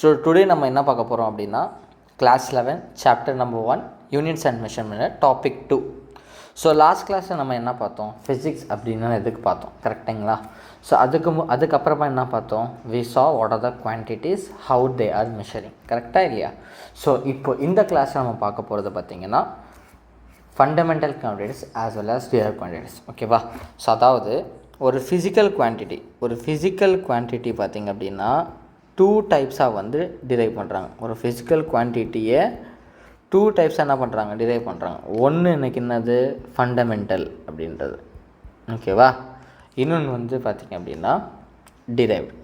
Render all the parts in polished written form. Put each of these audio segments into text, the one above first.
So today நம்ம என்ன பார்க்க போகிறோம் அப்படின்னா class 11 chapter number 1 units and measurement topic 2. So last கிளாஸில் நம்ம என்ன பார்த்தோம், ஃபிசிக்ஸ் அப்படின்னா எதுக்கு பார்த்தோம், கரெக்டுங்களா? ஸோ அதுக்கப்புறமா என்ன பார்த்தோம், we saw what are the quantities, how they are measuring, கரெக்டாக இல்லையா? ஸோ இப்போ இந்த கிளாஸில் நம்ம பார்க்க போகிறது பார்த்திங்கன்னா fundamental quantities as well as derived quantities, ஓகேவா? ஸோ அதாவது ஒரு ஃபிசிக்கல் குவான்டிட்டி பார்த்திங்க அப்படின்னா 2 டைப்ஸாக வந்து டிரைவ் பண்ணுறாங்க. ஒரு ஃபிசிக்கல் குவான்டிட்டியை 2 டைப்ஸாக என்ன பண்ணுறாங்க, டிரைவ் பண்ணுறாங்க. ஒன்று எனக்கு என்னது, ஃபண்டமெண்டல் அப்படின்றது, ஓகேவா? இன்னொன்று வந்து பார்த்திங்க அப்படின்னா டிரைவ்டு.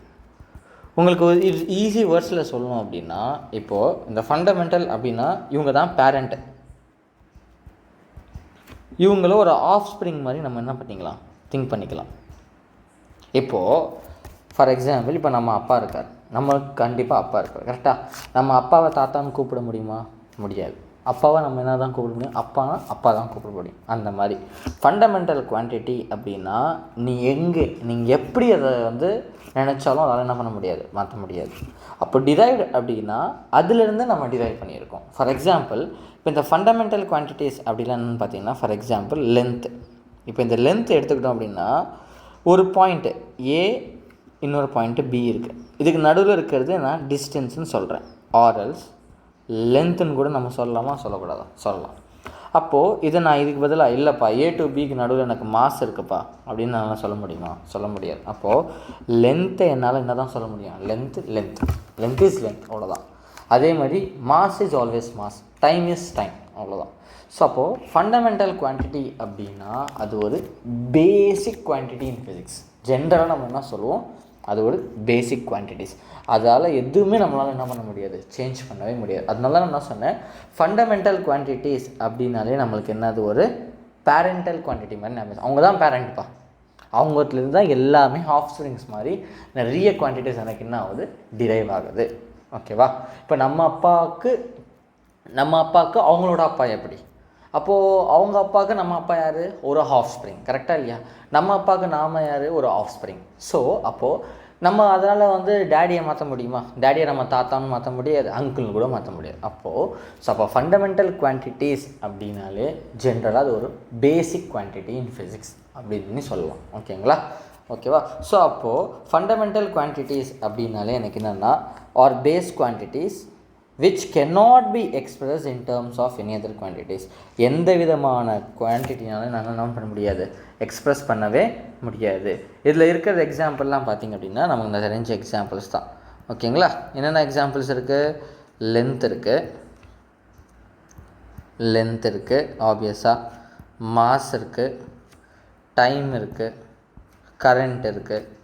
உங்களுக்கு ஒரு ஈஸி வேர்ட்ஸில் சொல்லணும் அப்படின்னா, இப்போது இந்த ஃபண்டமெண்டல் அப்படின்னா இவங்க தான் பேரண்ட்டு, இவங்களும் ஒரு ஆஃப் ஸ்ப்ரிங் மாதிரி நம்ம என்ன பண்ணிக்கலாம், திங்க் பண்ணிக்கலாம். இப்போது ஃபார் எக்ஸாம்பிள், இப்போ நம்ம அப்பா இருக்கார், நம்மளுக்கு கண்டிப்பாக அப்பா இருக்கார், கரெக்டாக? நம்ம அப்பாவை தாத்தான்னு கூப்பிட முடியுமா? முடியாது. அப்பாவை நம்ம என்ன தான் கூப்பிட முடியும், அப்பானா அப்பா தான் கூப்பிட முடியும். அந்த மாதிரி ஃபண்டமெண்டல் குவான்டிட்டி அப்படின்னா நீங்கள் எப்படி அதை வந்து நினச்சாலும் அதால் என்ன பண்ண முடியாது, மாற்ற முடியாது. அப்போ டிரைவ்டு அப்படின்னா அதுலேருந்து நம்ம டிரைவ் பண்ணியிருக்கோம். ஃபார் எக்ஸாம்பிள், இப்போ இந்த ஃபண்டமெண்டல் குவான்டிட்டிஸ் அப்படிலாம் என்னென்னு பார்த்தீங்கன்னா, ஃபார் எக்ஸாம்பிள் லென்த்து. இப்போ இந்த லென்த் எடுத்துக்கிட்டோம் அப்படின்னா ஒரு பாயிண்ட்டு ஏ, இன்னொரு பாயிண்ட்டு பி இருக்குது. இதுக்கு நடுவில் இருக்கிறது நான் டிஸ்டன்ஸ்னு சொல்கிறேன், ஆர்எல்ஸ் லென்த்துன்னு கூட நம்ம சொல்லலாமா, சொல்லக்கூடாதா? சொல்லலாம். அப்போது இதை நான் இதுக்கு பதிலாக இல்லைப்பா ஏ டு பிக்கு நடுவில் எனக்கு மாஸ் இருக்குப்பா அப்படின்னு நான் சொல்ல முடியுமா? சொல்ல முடியாது. அப்போது லென்த்தை என்னால் என்ன தான் சொல்ல முடியும், லென்த் இஸ் லென்த், அவ்வளோதான். அதே மாதிரி mass is always mass, time is time, அவ்வளோதான். ஸோ அப்போது ஃபண்டமெண்டல் குவான்டிட்டி அப்படின்னா அது ஒரு பேசிக் குவான்டிட்டி இன் ஃபிசிக்ஸ். ஜென்ரலாக நம்ம என்ன சொல்லுவோம், அது ஒரு பேசிக் குவான்டிட்டிஸ். அதால் எதுவுமே நம்மளால் என்ன பண்ண முடியாது, சேஞ்ச் பண்ணவே முடியாது. அதனால நான் என்ன சொன்னேன், ஃபண்டமெண்டல் குவான்டிட்டிஸ் அப்படின்னாலே நம்மளுக்கு என்னது, ஒரு பேரண்டல் குவான்டிட்டி மாதிரி நம்ம, அவங்க தான் பேரண்ட்ப்பா, அவங்கத்துலேருந்து தான் எல்லாமே ஆஃப் ஸ்ப்ரிங்ஸ் மாதிரி நிறைய குவான்டிட்டிஸ் எனக்கு என்ன ஆகுது, டிரைவ் ஆகுது, ஓகேவா? இப்போ நம்ம அப்பாவுக்கு அவங்களோட அப்பா எப்படி, அப்போது அவங்க அப்பாவுக்கு நம்ம அப்பா யார், ஒரு ஆஃப் ஸ்ப்ரிங், கரெக்டாக இல்லையா? நம்ம அப்பாவுக்கு நாம் யார், ஒரு ஆஃப் ஸ்ப்ரிங். ஸோ அப்போது நம்ம அதனால் வந்து டேடியை மாற்ற முடியுமா? டேடியை நம்ம தாத்தான்னு மாற்ற முடியாது, அங்கிள்னு கூட மாற்ற முடியாது. அப்போ ஃபண்டமெண்டல் குவான்டிட்டிஸ் அப்படின்னாலே ஜென்ரலாக அது ஒரு பேசிக் குவான்டிட்டி இன் ஃபிசிக்ஸ் அப்படின்னு சொல்லலாம், ஓகேங்களா? ஓகேவா? ஸோ அப்போது ஃபண்டமெண்டல் குவான்டிட்டிஸ் அப்படின்னாலே எனக்கு என்னென்னா are base quantities which cannot be expressed in terms of any other quantities. எந்த விதமான குவான்டிட்டினாலும் நாங்கள் என்ன பண்ண முடியாது, எக்ஸ்ப்ரெஸ் பண்ணவே முடியாது. இதில் இருக்கிற எக்ஸாம்பிள்லாம் பார்த்திங்க அப்படின்னா நமக்கு தெரிஞ்ச எக்ஸாம்பிள்ஸ் தான், ஓகேங்களா? என்னென்ன எக்ஸாம்பிள்ஸ் இருக்குது, லென்த் இருக்குது ஆப்வியஸாக, மாஸ் இருக்குது, டைம் இருக்குது, கரண்ட் இருக்குது,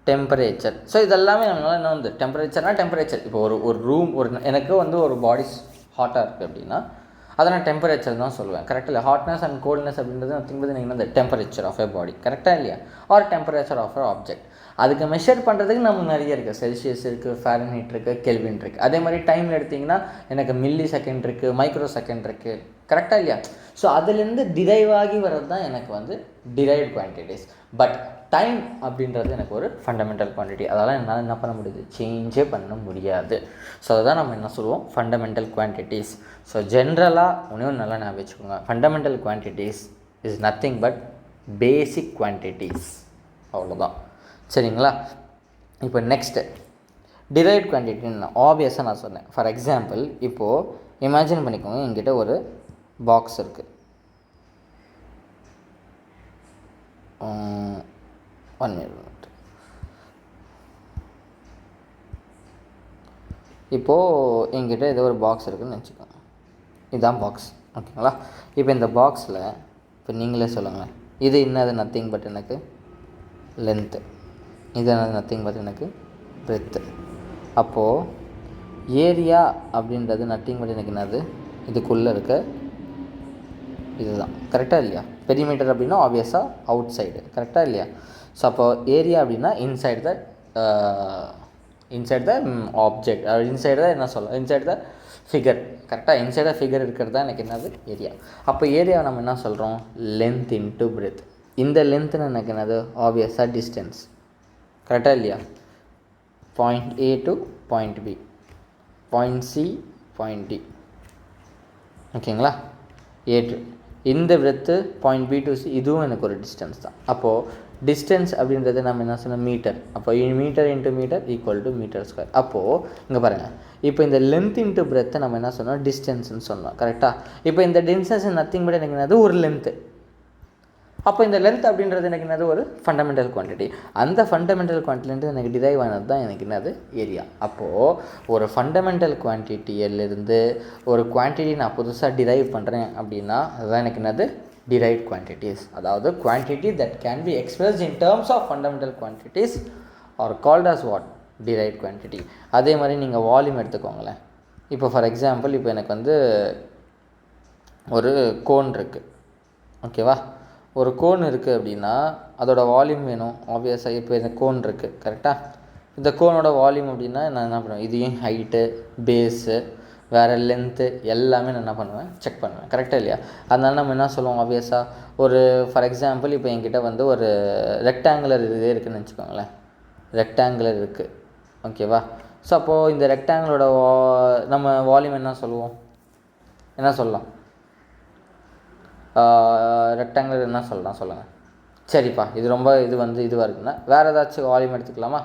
டெம்பரேச்சர். ஸோ இதெல்லாமே நம்மளால் என்ன வந்து டெம்பரேச்சர். இப்போ ஒரு ரூம், எனக்கு வந்து ஒரு பாடி ஹாட்டாக இருக்குது அப்படின்னா அதை நான் டெம்பரேச்சர் தான் சொல்லுவேன், கரெக்டாக இல்லை? ஹாட்னஸ் அண்ட் கோல்ட்னஸ் அப்படின்றது திங்கிறது நீங்கள் இந்த டெம்பரேச்சர் ஆஃப் எ பாடி, கரெக்டாக இல்லையா? Or temperature of a object. அதுக்கு மெஷர் பண்ணுறதுக்கு நமக்கு நிறைய இருக்குது, செல்சியஸ் இருக்குது, ஃபாரன்ஹீட் இருக்குது, கெல்வின் இருக்குது. அதே மாதிரி டைமில் எடுத்திங்கன்னா எனக்கு மில்லி செகண்ட் இருக்குது, மைக்ரோ செகண்ட் இருக்குது, கரெக்டாக இல்லையா? ஸோ அதுலேருந்து டிரைவ் ஆகி வர்றது தான் எனக்கு வந்து டிரைவ்ட் குவான்டிட்டிஸ். பட் டைம் அப்படின்றது எனக்கு ஒரு ஃபண்டமெண்டல் குவான்டிட்டி, அதெல்லாம் என்னால் என்ன பண்ண முடியுது, சேஞ்சே பண்ண முடியாது. ஸோ அதுதான் நம்ம என்ன சொல்லுவோம், ஃபண்டமெண்டல் குவான்டிட்டிஸ். ஸோ ஜென்ரலாக ஒன்றும் நல்லா ஞாபகம் வச்சுக்கோங்க, fundamental quantities is nothing but basic quantities, அவ்வளோதான், சரிங்களா? இப்போ நெக்ஸ்ட்டு டிரைவ்ட் குவான்டிட்டின்னு ஆப்வியஸாக நான் சொன்னேன். ஃபார் எக்ஸாம்பிள், இப்போது இமேஜின் பண்ணிக்கோங்க, என்கிட்ட ஒரு பாக்ஸ் இருக்குது, 1 minute. இப்போது என்கிட்ட ஏதோ ஒரு பாக்ஸ் இருக்குதுன்னு வச்சுக்கோங்க, இதுதான் பாக்ஸ், ஓகேங்களா? இப்போ இந்த பாக்ஸில் இப்போ நீங்களே சொல்லுங்களேன், இது என்னது, நத்திங் பட் எனக்கு லென்த்து, இது என்னது, நத்திங் பட் எனக்கு பிரெத்து. அப்போது ஏரியா அப்படின்றது நத்திங் பட் எனக்கு என்னது, இதுக்குள்ளே இருக்க இதுதான், கரெக்டாக இல்லையா? பெரிமீட்டர் அப்படின்னா ஆப்வியஸாக அவுட் சைடு, கரெக்டாக இல்லையா? ஸோ அப்போ ஏரியா அப்படின்னா இன்சைட் த ஆப்ஜெக்ட், இன்சைடு தான் என்ன சொல்ல, இன்சைட் த ஃபிகர், கரெக்டாக? இன்சைட் த ஃபிகர் இருக்கிறது தான் எனக்கு என்னது, ஏரியா. அப்போ ஏரியாவை நம்ம என்ன சொல்கிறோம், லென்த் இன்ட்டு பிரெத். இந்த லென்த்துன்னு எனக்கு என்னது, ஆப்வியஸாக டிஸ்டன்ஸ், கரெக்டாக இல்லையா? Point A to point B, point C, point D. ஓகேங்களா? ஏற்று இந்த விரத்து பாயிண்ட் பி டு சி, இதுவும் எனக்கு ஒரு டிஸ்டன்ஸ் தான். அப்போது டிஸ்டன்ஸ் அப்படின்றது நம்ம என்ன சொன்னோம், மீட்டர். அப்போ metre into metre equal to metre square. அப்போது இங்கே பாருங்கள், இப்போ இந்த லென்த் இன்ட்டு பிரெத்தை நம்ம என்ன சொன்னோம், டிஸ்டன்ஸ்னு சொன்னோம். கரெக்டாக? இப்போ இந்த டிஸ்டன்ஸ் நத்திங் பட் எனக்கு என்னது, ஒரு லென்த்து. அப்போ இந்த லென்த் அப்படின்றது எனக்கு என்னது, ஒரு ஃபண்டமெண்டல் குவான்டிட்டி. அந்த ஃபண்டமெண்டல் குவான்டிட்டிலேருந்து எனக்கு டிரைவ் ஆனது தான் எனக்கு என்னது, ஏரியா. அப்போது ஒரு ஃபண்டமெண்டல் குவான்டிட்டியிலிருந்து ஒரு குவான்டிட்டி நான் புதுசாக டிரைவ் பண்ணுறேன் அப்படின்னா அதுதான் எனக்கு என்னது, derived quantities. அதாவது quantity that can be expressed in terms of fundamental quantities are called as what, derived quantity. அதே மாதிரி நீங்கள் வால்யூம் எடுத்துக்கோங்களேன். இப்போ ஃபார் எக்ஸாம்பிள், இப்போ எனக்கு வந்து ஒரு கோன் இருக்குது. ஓகேவா? ஒரு கோன் இருக்குது அப்படின்னா அதோட வால்யூம் வேணும் ஆப்வியஸாக. இப்போ இந்த கோன் இருக்குது. கரெக்டாக? இந்த கோனோட வால்யூம் அப்படின்னா நான் என்ன பண்ணுவேன், இதையும் ஹைட்டு, பேஸு, வேறு லென்த்து எல்லாமே நான் என்ன பண்ணுவேன், செக் பண்ணுவேன். கரெக்டாக இல்லையா? அதனால நம்ம என்ன சொல்லுவோம், ஆப்வியஸாக ஒரு ஃபார் எக்ஸாம்பிள் இப்போ என்கிட்ட வந்து ஒரு ரெக்டாங்குலர் இதே இருக்குதுன்னு வச்சுக்கோங்களேன். ரெக்டாங்குலர் இருக்குது. ஓகேவா? ஸோ அப்போது இந்த ரெக்டாங்கிளோட நம்ம வால்யூம் என்ன சொல்லுவோம், என்ன சொல்லலாம், ரெக்டாங்குலர் என்ன சொல்லலாம் சொல்லுங்கள். சரிப்பா, இது ரொம்ப இதுவாக இருக்குன்னா வேறு ஏதாச்சும் வால்யூம் எடுத்துக்கலாமா?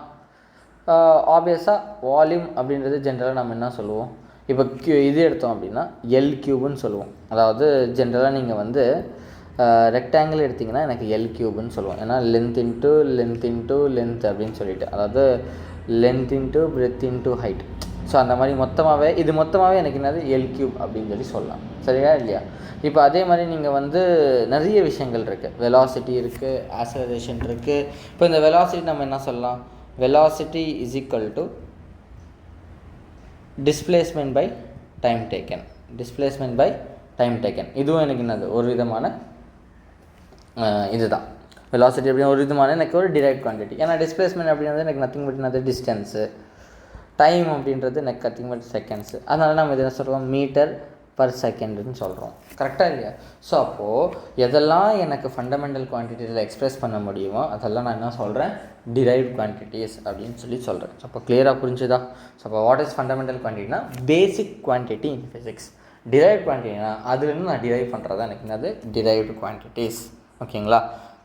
ஆப்வியஸாக வால்யூம் அப்படின்றது ஜென்ரலாக நம்ம என்ன சொல்லுவோம், இப்போ இது எடுத்தோம் அப்படின்னா எல் கியூப்னு சொல்லுவோம். அதாவது ஜென்ரலாக நீங்கள் வந்து ரெக்டாங்கிள் எடுத்திங்கன்னா எனக்கு எல் கியூப்னு சொல்லுவோம். ஏன்னா லென்த் இன்ட்டு லென்த் அப்படின்னு சொல்லிட்டு, அதாவது length into breadth into height. So அந்த மாதிரி மொத்தமாகவே எனக்கு என்னது, எல் கியூப் அப்படின்னு சொல்லலாம். சரியா இல்லையா? இப்போ அதே மாதிரி நீங்கள் வந்து நிறைய விஷயங்கள் இருக்குது. வெலாசிட்டி இருக்குது, ஆக்ஸலரேஷன் இருக்குது. இப்போ இந்த வெலாசிட்டி நம்ம என்ன சொல்லலாம், velocity is equal to displacement by time taken. இதுவும் எனக்கு என்னது, ஒரு விதமான இதுதான். வெலாசிட்டி அப்படின்னு ஒரு விதமான எனக்கு ஒரு டிரைவ்ட் குவான்டிட்டி. ஏன்னா டிஸ்பிளேஸ்மெண்ட் அப்படின்றது எனக்கு நத்திங் பட் என்னது, டிஸ்டன்ஸு. டைம் அப்படின்றது எனக்கு நத்திங் பட் செகண்ட்ஸு. அதனால நம்ம இதை சொல்கிறோம், மீட்டர் பர் செகண்டுன்னு சொல்கிறோம். கரெக்டாக இல்லையா? ஸோ அப்போது எதெல்லாம் எனக்கு ஃபண்டமெண்டல் குவான்டிட்டியில் எக்ஸ்ப்ரெஸ் பண்ண முடியுமோ அதெல்லாம் நான் என்ன சொல்கிறேன், டிரைவ்ட் குவான்டிட்டிஸ் அப்படின்னு சொல்கிறேன். அப்போ கிளியராக புரிஞ்சுதா? ஸோ அப்போ வாட் இஸ் ஃபண்டமெண்டல் குவான்டிட்டினா basic quantity in physics. Derived குவான்டிட்டினா அதுலேருந்து நான் டிரைவ் பண்ணுறது எனக்கு என்னது, டிரைவ்டு குவான்டிட்டிஸ். ஓகேங்களா?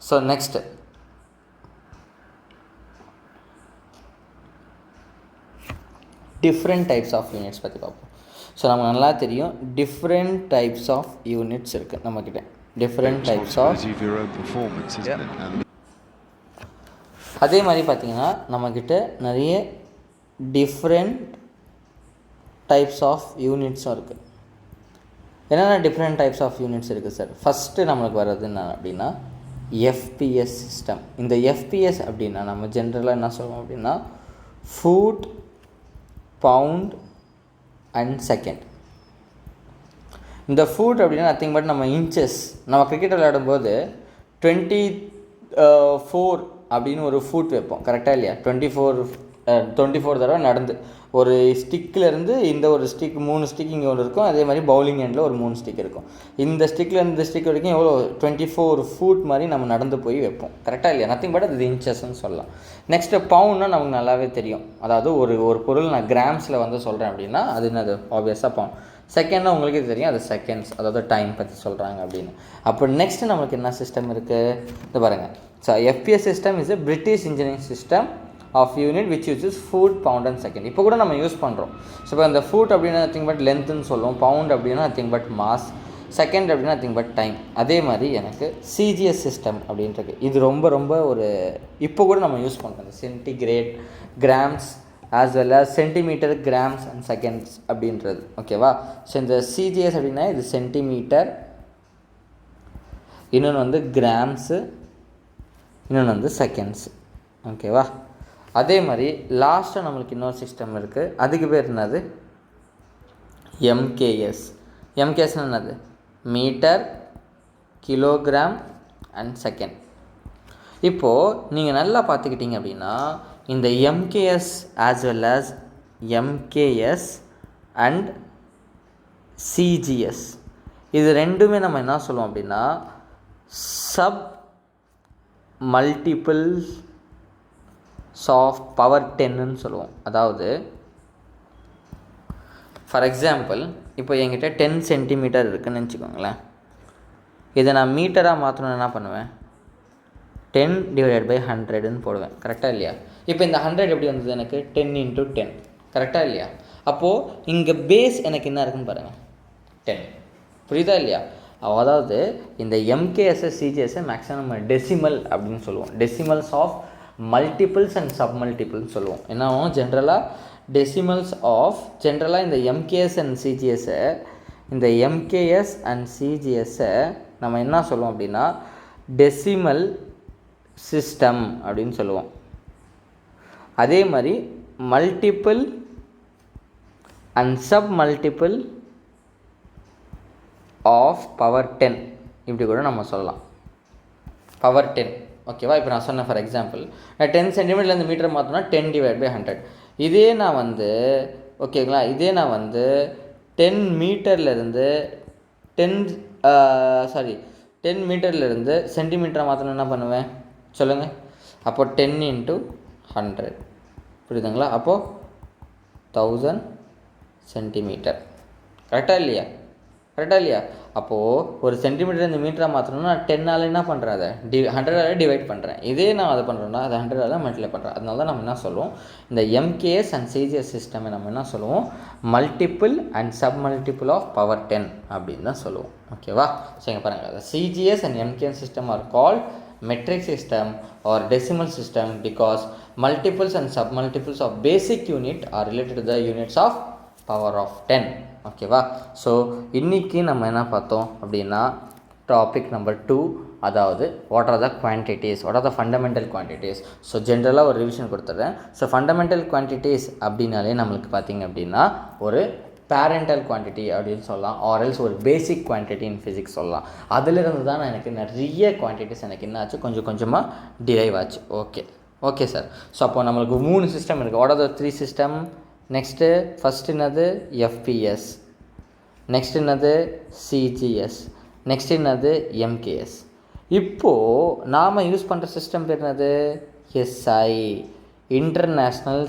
So next different types of units பற்றி பார்ப்போம். ஸோ நமக்கு நல்லா தெரியும் டிஃப்ரெண்ட் டைப்ஸ் ஆஃப் யூனிட்ஸ் இருக்குது நம்மக்கிட்ட. டிஃப்ரெண்ட் டைப்ஸ் ஆஃப், அதே மாதிரி பார்த்திங்கன்னா நம்மக்கிட்ட நிறைய டிஃப்ரெண்ட் டைப்ஸ் ஆஃப் யூனிட்ஸும் இருக்குது. என்னென்ன டிஃப்ரெண்ட் டைப்ஸ் ஆஃப் யூனிட்ஸ் இருக்குது சார்? ஃபஸ்ட்டு நம்மளுக்கு வர்றது என்ன அப்படின்னா எஃபிஎஸ் சிஸ்டம். இந்த எஃபிஎஸ் அப்படின்னா நம்ம ஜென்ரலாக என்ன சொல்லுவோம் அப்படின்னா ஃபுட், பவுண்ட் அண்ட் செகண்ட். இந்த ஃபுட் அப்படின்னா நத்திங் பட் நம்ம இன்ச்சஸ். நம்ம கிரிக்கெட் விளையாடும்போது 24 அப்படின்னு ஒரு ஃபுட் வைப்போம். கரெக்டாக இல்லையா? 24 தடவை நடந்து ஒரு ஸ்டிக்கிலேருந்து இந்த ஒரு ஸ்டிக் 3 ஸ்டிக் இங்கே ஒன்று இருக்கும். அதே மாதிரி பவுலிங் எண்டில் ஒரு 3 ஸ்டிக் இருக்கும். இந்த ஸ்டிக்கில் இந்த ஸ்டிக் வரைக்கும் எவ்வளோ 24 ஃபுட் மாதிரி நம்ம நடந்து போய் வைப்போம். கரெக்டாக இல்லையா? நத்திங் பட் அது இன்ச்சஸ்ன்னு சொல்லலாம். நெக்ஸ்ட்டு பவுண்ட்னா நமக்கு நல்லாவே தெரியும். அதாவது ஒரு பொருள் நான் கிராம்ஸில் வந்து சொல்கிறேன் அப்படின்னா அது என்னது, ஆப்வியஸாக பவுண்ட். செகண்ட்னா உங்களுக்கு தெரியும், அது செகண்ட்ஸ், அதாவது டைம் பற்றி சொல்கிறாங்க அப்படின்னு. அப்போ நெக்ஸ்ட்டு நமக்கு என்ன சிஸ்டம் இருக்குது, இது பாருங்கள். So FPS system is a British engineering system of unit which uses foot, pound and second. இப்போ கூட நம்ம யூஸ் பண்ணுறோம். ஸோ இப்போ இந்த ஃபுட் அப்படின்னா நத்திங் பட் லென்த்துன்னு சொல்லுவோம். பவுண்ட் அப்படின்னா நத்திங் பட் மாஸ். செகண்ட் அப்படின்னா நத்திங் பட் டைம். அதே மாதிரி எனக்கு சிஜிஎஸ் சிஸ்டம் அப்படின்றது இது ரொம்ப ஒரு இப்போ கூட நம்ம யூஸ் பண்ணுறோம். Centigrade, grams as well as centimetre, grams and seconds அப்படின்றது. ஓகேவா? ஸோ இந்த சிஜிஎஸ் அப்படின்னா இது சென்டிமீட்டர், இன்னொன்று வந்து கிராம்ஸு, இன்னொன்று வந்து செகண்ட்ஸ். ஓகேவா? அதே மாதிரி லாஸ்ட்டாக நம்மளுக்கு இன்னொரு சிஸ்டம் இருக்குது. அதுக்கு பேர் என்னது, எம்கேஎஸ். எம்கேஎஸ்னால் என்னது, மீட்டர், கிலோகிராம் அண்ட் செகண்ட். இப்போது நீங்கள் நல்லா பார்த்துக்கிட்டிங்க அப்படின்னா இந்த MKS as well as MKS and CGS இது ரெண்டுமே நம்ம என்ன சொல்லுவோம் அப்படின்னா சப் மல்டிபிள்ஸ் ஆஃப் பவர் 10ன்னு சொல்லுவோம். அதாவது ஃபார் எக்ஸாம்பிள் இப்போ என்கிட்ட 10 சென்டிமீட்டர் இருக்குதுன்னு வச்சுக்கோங்களேன். இதை நான் மீட்டராக மாற்றணும்னு என்ன பண்ணுவேன், 10/100ன்னு போடுவேன். கரெக்டாக இல்லையா? இப்போ இந்த 100 எப்படி வந்தது எனக்கு, 10 × 10. கரெக்டாக இல்லையா? அப்போது இங்கே பேஸ் எனக்கு என்ன இருக்குன்னு பாருங்கள், 10. புரியுதா இல்லையா? அதாவது இந்த எம்கேஎஸ்ஸை சிஜிஎஸ்ஸை மேக்ஸிமம் நம்ம டெசிமல் அப்படின்னு சொல்லுவோம். டெசிமல்ஸ் ஆஃப் மல்டிபிள்ஸ் அண்ட் சப்மல்டிபிள்னு சொல்லுவோம். என்ன ஜென்ரலாக டெசிமல்ஸ் ஆஃப் ஜென்ரலாக இந்த எம்கேஎஸ் அண்ட் சிஜிஎஸ்ஸை நம்ம என்ன சொல்லுவோம் அப்படின்னா டெசிமல் சிஸ்டம் அப்படின்னு சொல்லுவோம். அதே மாதிரி multiple and sub multiple of power 10 இப்படி கூட நம்ம சொல்லலாம். பவர் 10 ஓகேவா? இப்போ நான் சொன்னேன் ஃபார் எக்ஸாம்பிள் நான் 10 சென்டிமீட்டர்லேருந்து மீட்டர் மாற்றினா 10/100. இதே நான் வந்து ஓகேங்களா, இதே நான் வந்து 10 மீட்டர்லேருந்து 10 மீட்டர்லேருந்து சென்டிமீட்டரை மாற்றணும் என்ன பண்ணுவேன் சொல்லுங்கள். அப்போது 10 × 100 புரியுதுங்களா? அப்போது 1000 சென்டிமீட்டர். கரெக்டாக இல்லையா? அப்போது ஒரு சென்டிமீட்டர் இந்த மீட்டராக மாற்றணும்னா 10ஆல் என்ன பண்ணுறேன், அதை 100ஆல் டிவைட் பண்ணுறேன். இதே நான் அதை பண்ணுறேன்னா அதை 100ஆல் மல்டிப்ளை பண்ணுறேன். அதனால தான் நம்ம என்ன சொல்லுவோம், இந்த எம்கேஎஸ் அண்ட் சிஜிஎஸ் சிஸ்டமை நம்ம என்ன சொல்லுவோம், multiple and sub multiple of power 10 அப்படின்னு தான் சொல்லுவோம். ஓகேவா? சரிங்க பாருங்கள், the CGS and MKS system are called metric system or decimal system because multiples and submultiples of basic unit are related to the units of power of 10. ஓகேவா? So இன்றைக்கி நம்ம என்ன பார்த்தோம் அப்படின்னா டாபிக் நம்பர் 2, அதாவது what are the quantities, what are the fundamental quantities. So ஜென்ரலாக ஒரு revision கொடுத்துட்றேன். ஸோ ஃபண்டமெண்டல் குவான்டிட்டிஸ் அப்படின்னாலே நம்மளுக்கு பார்த்திங்க அப்படின்னா ஒரு பேரண்டல் குவான்டிட்டி அப்படின்னு சொல்லலாம், ஆர்எல்ஸ் ஒரு பேசிக் குவான்டிட்டி இன் ஃபிசிக்ஸ் சொல்லலாம். அதிலிருந்து தான் எனக்கு நிறைய குவான்டிட்டிஸ் எனக்கு என்ன ஆச்சு, கொஞ்சம் கொஞ்சமாக டிரைவ் ஆச்சு. Okay sir. ஸோ அப்போ நம்மளுக்கு 3 சிஸ்டம் இருக்குது. What are the 3 system? Next first என்னது எஃப்பிஎஸ், நெக்ஸ்ட் என்னது சிஜிஎஸ், நெக்ஸ்ட் என்னது எம்கேஎஸ். இப்போது நாம் யூஸ் பண்ணுற சிஸ்டம் பேர் என்னது, SI, international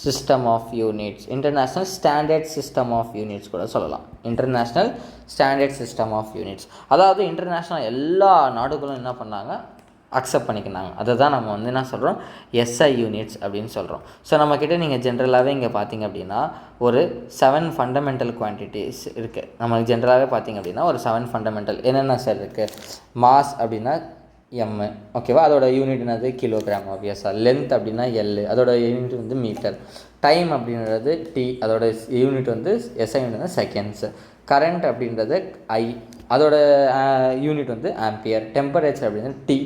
system of units, international standard system of units கூட சொல்லலாம். International standard system of units, அதாவது இன்டர்நேஷ்னல் எல்லா நாடுகளும் என்ன பண்ணாங்க, அக்செப்ட் பண்ணிக்கினாங்க. அதை தான் நம்ம வந்து என்ன சொல்கிறோம், எஸ்ஐ யூனிட்ஸ் அப்படின்னு சொல்கிறோம். ஸோ நம்மக்கிட்ட நீங்கள் ஜென்ரலாகவே இங்கே பார்த்தீங்க அப்படின்னா ஒரு 7 ஃபண்டமெண்டல் குவான்டிட்டிஸ் இருக்குது. நமக்கு ஜென்ரலாகவே பார்த்திங்க அப்படின்னா ஒரு 7 ஃபண்டமெண்டல் என்னென்ன சார் இருக்குது. மாஸ் அப்படின்னா எம், ஓகேவா, அதோட யூனிட் என்னது கிலோகிராம் ஆப்வியஸாக. லென்த் அப்படின்னா எல், அதோட யூனிட் வந்து மீட்டர். டைம் அப்படின்றது டி, அதோட யூனிட் வந்து எஸ்ஐ யூனிட் வந்து செகண்ட்ஸு. கரண்ட் அப்படின்றது ஐ, அதோட யூனிட் வந்து ஆம்பியர். டெம்பரேச்சர் அப்படின்றது T,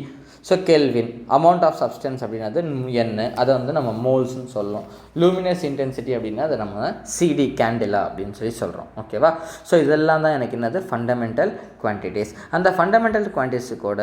so kelvin. Amount of substance அப்படின்றது என், அதை வந்து நம்ம மோல்ஸ்ன்னு சொல்லணும். லூமினஸ் இன்டென்சிட்டி அப்படின்னா அதை நம்ம சிடி கேண்டிலா அப்படின்னு சொல்கிறோம். ஓகேவா? ஸோ இதெல்லாம் தான் எனக்கு என்னது ஃபண்டமெண்டல் குவான்டிட்டிஸ். அந்த ஃபண்டமெண்டல் குவான்டிட்டிஸ் கூட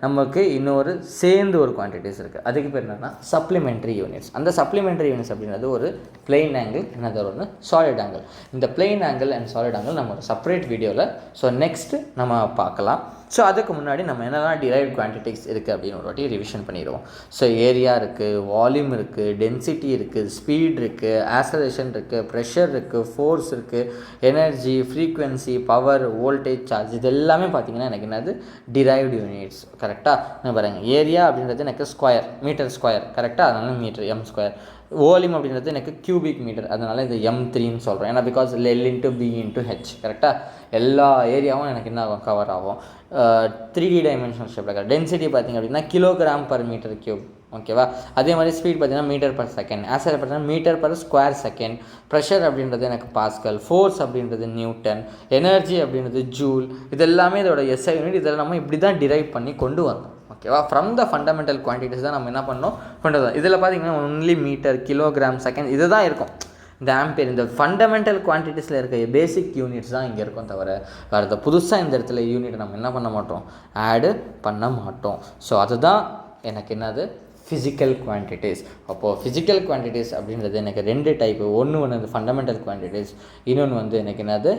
நமக்கு இன்னொரு சேர்ந்து ஒரு குவான்டிட்டிஸ் இருக்குது. அதுக்கு பேர் என்னென்னா சப்ளிமெண்ட்ரி யூனிட்ஸ். அந்த சப்ளிமெண்ட்ரி யூனிட்ஸ் அப்படின்றது ஒரு பிளெயின் ஆங்கிள், என்னது ஒன்று சாலிட் ஆங்கிள். இந்த plain angle and solid angle நம்ம ஒரு செப்பரேட் வீடியோவில் ஸோ நெக்ஸ்ட்டு நம்ம பார்க்கலாம். ஸோ அதுக்கு முன்னாடி நம்ம என்னெல்லாம் டிரைவ்ட் குவான்டிட்டிஸ் இருக்குது அப்படின்னு ஒரு வாட்டி ரிவிஷன் பண்ணிடுவோம். ஸோ ஏரியா இருக்குது, வால்யூம் இருக்குது, டென்சிட்டி இருக்குது, ஸ்பீட் இருக்குது, ஆக்சலரேஷன் இருக்குது, ப்ரெஷர் இருக்குது, ஃபோர்ஸ் இருக்குது, energy, frequency, power, voltage, charge, இது எல்லாமே பார்த்திங்கன்னா எனக்கு என்னது டிரைவ்டு யூனிட்ஸ். கரெக்டாக பாருங்கள், ஏரியா அப்படின்றது எனக்கு ஸ்கொயர், மீட்டர் ஸ்கொயர். கரெக்டாக, அதனால மீட்டர் எம் ஸ்கொயர். வால்யூம் அப்படின்றது எனக்கு கியூபிக் மீட்டர், அதனால் இது M3ன்னு சொல்கிறேன். ஏன்னா பிகாஸ் L × B × H. கரெக்டாக எல்லா ஏரியாவும் எனக்கு என்ன ஆகும், கவர் ஆகும். 3D டைமென்ஷனல் ஷேப்பில். டென்சிட்டி பார்த்திங்க அப்படின்னா kg/m3. ஓகேவா? அதே மாதிரி ஸ்பீட் பார்த்திங்கன்னா m/s. ஆக்சலரேஷன் பார்த்தீங்கன்னா m/2 ப்ரெஷர் அப்படின்றது எனக்கு பாஸ்கல். ஃபோர்ஸ் அப்படின்றது நியூட்டன். எனர்ஜி அப்படின்றது ஜூல். இது எல்லாமே இதோட எஸ்ஐ யூனிட். இதெல்லாம் நம்ம இப்படி தான் டிரைவ் பண்ணி கொண்டு வந்தோம். ஓகேவா? ஃப்ரம் த ஃபண்டமெண்டல் குவான்டிட்டிஸ் தான் நம்ம என்ன பண்ணோம், கொண்டு வந்தோம். இதில் பார்த்திங்கன்னா ஒன்லி மீட்டர், கிலோகிராம், செகண்ட் இது தான் இருக்கும். இந்த ஆம்பியர், இந்த ஃபண்டமெண்டல் குவான்டிட்டிஸில் இருக்க பேசிக் யூனிட்ஸ் தான் இங்கே இருக்கும். தவிர வேறு புதுசாக இந்த இடத்துல யூனிட் நம்ம என்ன பண்ண மாட்டோம், ஆடு பண்ண மாட்டோம். ஸோ அதுதான் எனக்கு என்னது ஃபிசிக்கல் குவான்டிட்டிஸ். அப்போது ஃபிசிக்கல் குவான்டிட்டிஸ் அப்படின்றது எனக்கு 2 டைப்பு. ஒன்று ஃபண்டமெண்டல் குவான்டிட்டிஸ், இன்னொன்று வந்து எனக்கு என்னது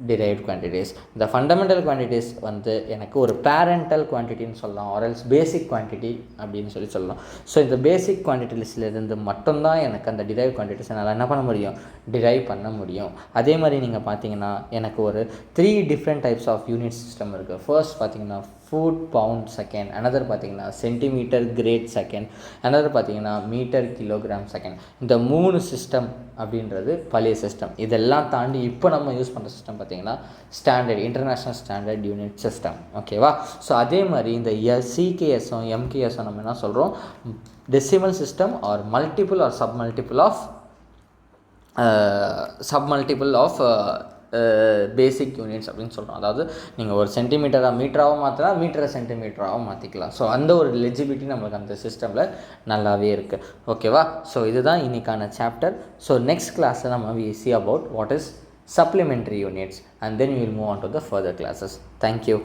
derived quantities. இந்த ஃபண்டமெண்டல் குவான்டிட்டிஸ் வந்து எனக்கு ஒரு பேரண்டல் குவான்டிட்டின்னு சொல்லலாம், ஆர்எல்ஸ் பேசிக் குவான்டிட்டி அப்படின்னு சொல்லலாம். ஸோ இந்த பேசிக் குவான்டிட்டி லிஸ்ட்லேருந்து மட்டும்தான் எனக்கு அந்த டிரைவ் குவான்டிட்டிஸ் என்னால் என்ன பண்ண முடியும், டிரைவ் பண்ண முடியும். அதே மாதிரி நீங்கள் பார்த்தீங்கன்னா எனக்கு ஒரு 3 different types of unit system இருக்குது. ஃபர்ஸ்ட் பார்த்தீங்கன்னா ஃபுட் பவுண்ட் செகண்ட், அனதர் பார்த்தீங்கன்னா சென்டிமீட்டர் கிரேட் செகண்ட், அனதர் பார்த்தீங்கன்னா மீட்டர் கிலோகிராம் செகண்ட். இந்த 3 சிஸ்டம் அப்படின்றது பழைய சிஸ்டம். இதெல்லாம் தாண்டி இப்போ நம்ம யூஸ் பண்ணுற சிஸ்டம் பார்த்தீங்கன்னா standard, international standard unit system. ஓகேவா? ஸோ அதே மாதிரி இந்த சிகேஎஸும் எம்கேஎஸும் நம்ம என்ன சொல்கிறோம், decimal system or multiple or submultiple of basic units அப்படின்னு சொல்கிறோம். அதாவது நீங்கள் ஒரு சென்டிமீட்டராக மீட்டராகவும் மாற்றினா மீட்டரை சென்டிமீட்டராகவும் மாற்றிக்கலாம். ஸோ அந்த ஒரு லெஜிபிலிட்டி நம்மளுக்கு அந்த சிஸ்டமில் நல்லாவே இருக்குது. ஓகேவா? ஸோ இதுதான் இன்றைக்கான சாப்டர். ஸோ நெக்ஸ்ட் கிளாஸில் நம்ம we see about what is supplementary units and then we will move on to the further classes. Thank you.